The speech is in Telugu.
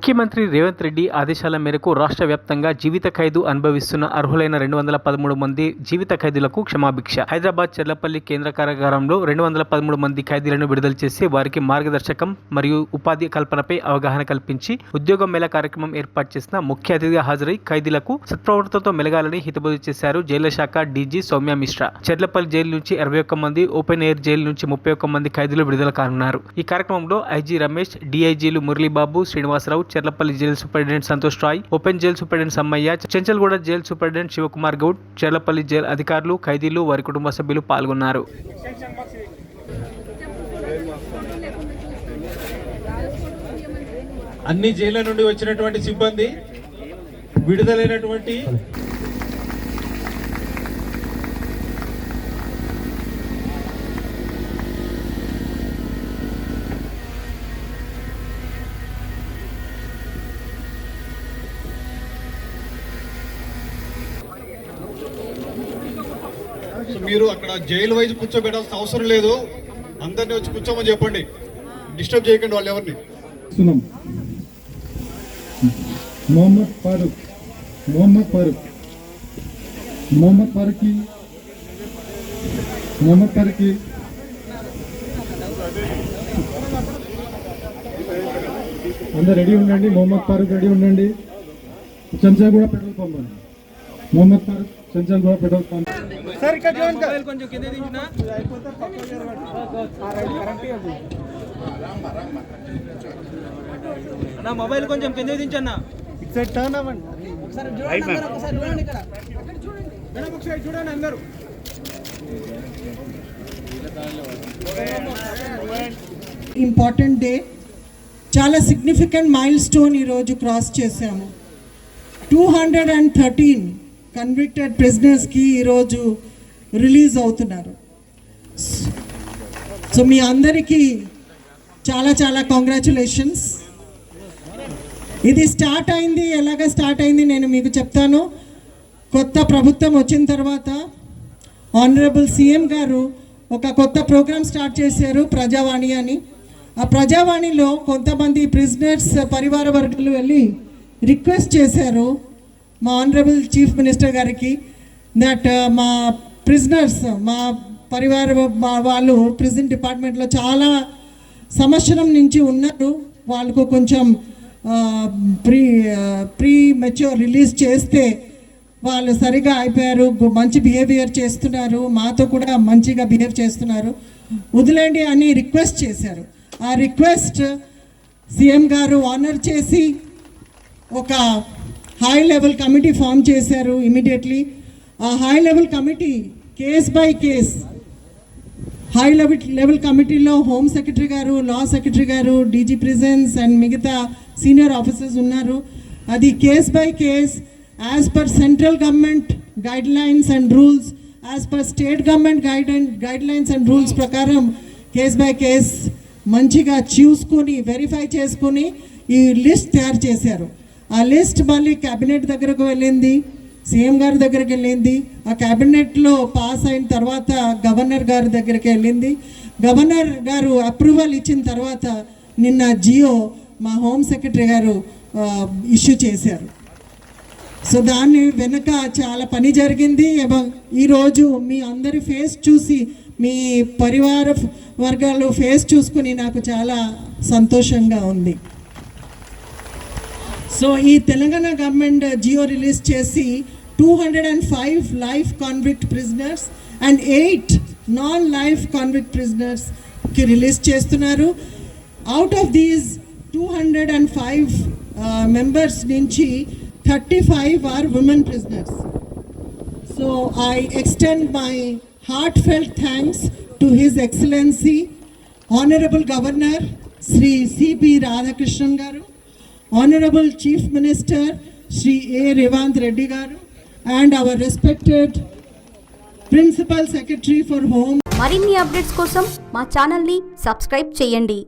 ముఖ్యమంత్రి రేవంత్ రెడ్డి ఆదేశాల మేరకు రాష్ట్ర వ్యాప్తంగా జీవిత ఖైదు అనుభవిస్తున్న అర్హులైన 213 మంది జీవిత ఖైదీలకు క్షమాభిక్ష. హైదరాబాద్ చెర్లపల్లి కేంద్ర కారాగారంలో 213 మంది ఖైదీలను విడుదల చేసి వారికి మార్గదర్శకం మరియు ఉపాధి కల్పనపై అవగాహన కల్పించి ఉద్యోగ మేళా కార్యక్రమం ఏర్పాటు చేసిన ముఖ్య అతిథిగా హాజరై ఖైదీలకు సత్ప్రవర్తనతో మెలగాలని హితబోధ చేశారు జైళ్ల శాఖ డీజీ సౌమ్య మిశ్రా. చెర్లపల్లి జైలు నుంచి 21 మంది, ఓపెన్ ఎయిర్ జైలు నుంచి 31 మంది ఖైదీలు విడుదల కానున్నారు. ఈ కార్యక్రమంలో ఐజీ రమేష్, డీఐజీలు Muralibabu, Srinivasarao, Cherlapalli jail superintendent Santosh Rai, open jail superintendent Sammaiah, Chanchalguda jail superintendent Shivakumar Goud, Cherlapalli jail అధికారులు, ఖైదీలు, వారి కుటుంబ సభ్యులు పాల్గొన్నారు. అన్ని జైళ్ల నుండి వచ్చినటువంటి సిబ్బంది విడుదలైనటువంటి మీరు అక్కడ జైలు వైజ్ కూర్చోబెట్టాల్సిన అవసరం లేదు. అందరినీ వచ్చి కూర్చోమని చెప్పండి, డిస్టర్బ్ చేయకండి వాళ్ళు ఎవరిని. మొహమ్మద్ ఫారూక్ అందరు రెడీ ఉండండి. మొహమ్మద్ ఫారూక్ రెడీ ఉండండి. చెంచా కూడా పెట్రోల్ పంప్ అండి. మొహమ్మద్ ఫారూక్ చెంచా కూడా పెట్రోల్ పంప్. కొంచెం కింద దించునా అన్న, మొబైల్ కొంచెం కింద దించన్నా. ఒకసారి టర్న్ అవ్వండి. చూడండి అందరూ. ఇంపార్టెంట్ డే, చాలా సిగ్నిఫికెంట్ మైల్ స్టోన్ ఈరోజు క్రాస్ చేశాము. 213 కన్విక్టెడ్ ప్రిజనర్స్కి ఈరోజు రిలీజ్ అవుతున్నారు. సో మీ అందరికీ చాలా చాలా కంగ్రాచులేషన్స్. ఇది స్టార్ట్ అయింది, ఎలాగ స్టార్ట్ అయింది నేను మీకు చెప్తాను. కొత్త ప్రభుత్వం వచ్చిన తర్వాత ఆనరబుల్ సీఎం గారు ఒక కొత్త ప్రోగ్రామ్ స్టార్ట్ చేశారు, ప్రజావాణి అని. ఆ ప్రజావాణిలో కొంతమంది ప్రిజనర్స్ పరివార వర్గాలు వెళ్ళి రిక్వెస్ట్ చేశారు మా ఆనరబుల్ చీఫ్ మినిస్టర్ గారికి, దట్ మా ప్రిజనర్స్, మా పరివార వాళ్ళు ప్రిజన్ డిపార్ట్మెంట్లో చాలా సంవత్సరం నుంచి ఉన్నారు, వాళ్ళకు కొంచెం ప్రీ మెచ్యూర్ రిలీజ్ చేస్తే వాళ్ళు సరిగా అయిపోయారు, మంచి బిహేవియర్ చేస్తున్నారు, మాతో కూడా మంచిగా బిహేవ్ చేస్తున్నారు, వదిలేండి అని రిక్వెస్ట్ చేశారు. ఆ రిక్వెస్ట్ సీఎం గారు ఆనర్ చేసి ఒక హై లెవెల్ కమిటీ ఫామ్ చేశారు ఇమీడియట్లీ. ఆ high level committee case by case, high level కమిటీలో హోమ్ సెక్రటరీ గారు, లా సెక్రటరీ గారు, డీజీ ప్రిజన్స్ అండ్ మిగతా సీనియర్ ఆఫీసర్స్ ఉన్నారు. అది case by case as per central government guide lines and rules, as per state government guide lines and rules ప్రకారం కేస్ బై కేస్ మంచిగా చూసుకొని వెరిఫై చేసుకొని ఈ లిస్ట్ తయారు చేశారు. ఆ లిస్ట్ మళ్ళీ క్యాబినెట్ దగ్గరకు వెళ్ళింది, సీఎం గారి దగ్గరికి వెళ్ళింది. ఆ క్యాబినెట్లో పాస్ అయిన తర్వాత గవర్నర్ గారి దగ్గరికి వెళ్ళింది. గవర్నర్ గారు అప్రూవల్ ఇచ్చిన తర్వాత నిన్న జియో మా హోమ్ సెక్రటరీ గారు ఇష్యూ చేశారు. సో దాని వెనుక చాలా పని జరిగింది. ఈరోజు మీ అందరి ఫేస్ చూసి, మీ పరివార వర్గాలు ఫేస్ చూసుకుని నాకు చాలా సంతోషంగా ఉంది. సో ఈ తెలంగాణ గవర్నమెంట్ జియో రిలీజ్ చేసి 205 life convict prisoners and 8 non life convict ప్రిజనర్స్కి రిలీజ్ చేస్తున్నారు. అవుట్ ఆఫ్ దీస్ 205 మెంబర్స్ నుంచి 35 are women prisoners. So I extend my heartfelt thanks to His Excellency Honorable Governor Sri C.P. Radhakrishnan Garu, Honorable Chief Minister Sri A. Revanth Reddy Garu, and our respected Principal Secretary for Home. మరిన్ని అప్డేట్స్ కోసం మా ఛానల్ని సబ్స్క్రైబ్ చేయండి.